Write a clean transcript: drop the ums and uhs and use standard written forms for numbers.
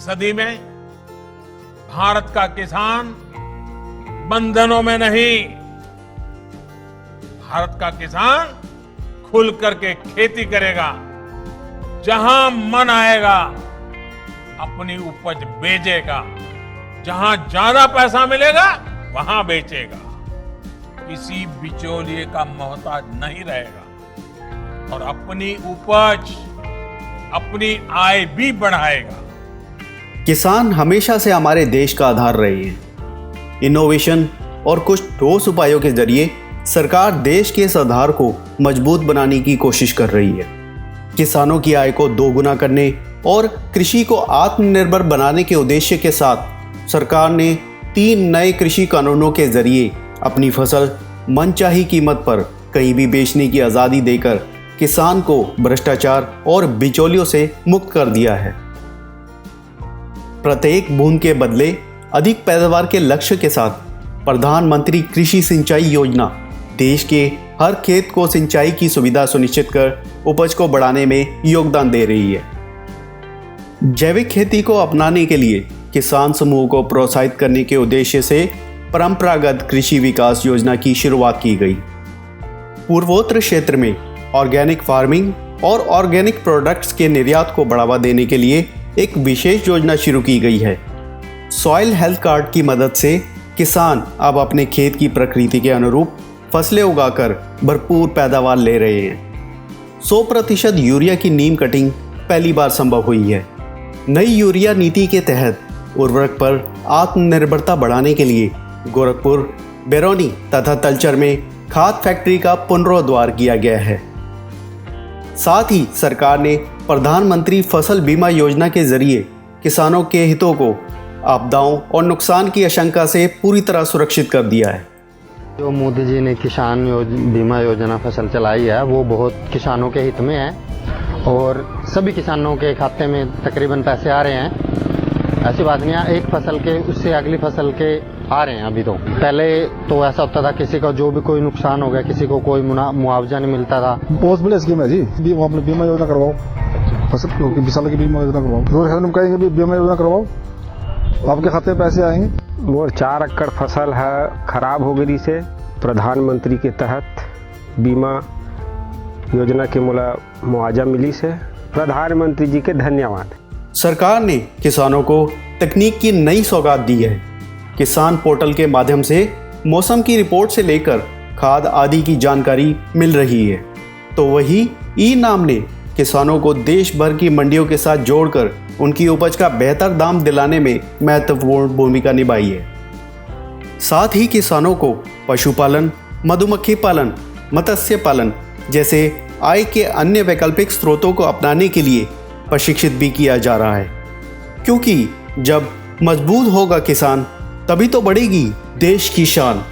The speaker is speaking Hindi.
सदी में भारत का किसान बंधनों में नहीं, भारत का किसान खुल करके खेती करेगा, जहां मन आएगा अपनी उपज बेचेगा, जहां ज्यादा पैसा मिलेगा वहां बेचेगा, किसी बिचौलिए का मोहताज नहीं रहेगा और अपनी उपज, अपनी आय भी बढ़ाएगा। किसान हमेशा से हमारे देश का आधार रहे हैं। इनोवेशन और कुछ ठोस उपायों के जरिए सरकार देश के इस आधार को मजबूत बनाने की कोशिश कर रही है। किसानों की आय को दोगुना करने और कृषि को आत्मनिर्भर बनाने के उद्देश्य के साथ सरकार ने 3 नए कृषि कानूनों के जरिए अपनी फसल मनचाही कीमत पर कहीं भी बेचने की आज़ादी देकर किसान को भ्रष्टाचार और बिचौलियों से मुक्त कर दिया है। प्रत्येक बूंद के बदले अधिक पैदावार के लक्ष्य के साथ प्रधानमंत्री कृषि सिंचाई योजना देश के हर खेत को सिंचाई की सुविधा सुनिश्चित कर उपज को बढ़ाने में योगदान दे रही है। जैविक खेती को अपनाने के लिए किसान समूह को प्रोत्साहित करने के उद्देश्य से परंपरागत कृषि विकास योजना की शुरुआत की गई। पूर्वोत्तर क्षेत्र में ऑर्गेनिक फार्मिंग और ऑर्गेनिक प्रोडक्ट्स के निर्यात को बढ़ावा देने के लिए एक विशेष योजना शुरू की गई है। सॉइल हेल्थ कार्ड की मदद से किसान अब अपने खेत की प्रकृति के अनुरूप फसलें उगाकर भरपूर पैदावार ले रहे हैं। 100% यूरिया की नीम कटिंग पहली बार संभव हुई है। नई यूरिया नीति के तहत उर्वरक पर आत्मनिर्भरता बढ़ाने के लिए गोरखपुर, बैरोनी तथा तलचर में खाद फैक्ट्री का पुनरोद्धार किया गया है। साथ ही सरकार ने प्रधानमंत्री फसल बीमा योजना के जरिए किसानों के हितों को आपदाओं और नुकसान की आशंका से पूरी तरह सुरक्षित कर दिया है। जो मोदी जी ने किसान बीमा योजना फसल चलाई है वो बहुत किसानों के हित में है और सभी किसानों के खाते में तकरीबन पैसे आ रहे हैं। ऐसी बात नहीं है, एक फसल के उससे अगली फसल के आ रहे हैं। अभी तो पहले तो ऐसा होता था किसी का जो भी कोई नुकसान हो गया, किसी को कोई मुआवजा नहीं मिलता था। बहुत बड़ी स्कीम है जी, वो अपने बीमा योजना करवाओ, फसल किसान की बीमा योजना करवाओ। हम कहेंगे बीमा योजना करवाओ, आपके खाते में पैसे आएंगे। वो 4 एकड़ फसल है खराब हो गई से प्रधानमंत्री के तहत बीमा योजना के मुआवजा मिली से प्रधानमंत्री जी के धन्यवाद। सरकार ने किसानों को तकनीक की नई सौगात दी है। किसान पोर्टल के माध्यम से मौसम की रिपोर्ट से लेकर खाद आदि की जानकारी मिल रही है, तो वही ई नाम ने किसानों को देश भर की मंडियों के साथ जोड़कर उनकी उपज का बेहतर दाम दिलाने में महत्वपूर्ण भूमिका निभाई है। साथ ही किसानों को पशुपालन, मधुमक्खी पालन, मत्स्य पालन जैसे आय के अन्य वैकल्पिक स्रोतों को अपनाने के लिए प्रशिक्षित भी किया जा रहा है, क्योंकि जब मजबूत होगा किसान तभी तो बढ़ेगी देश की शान।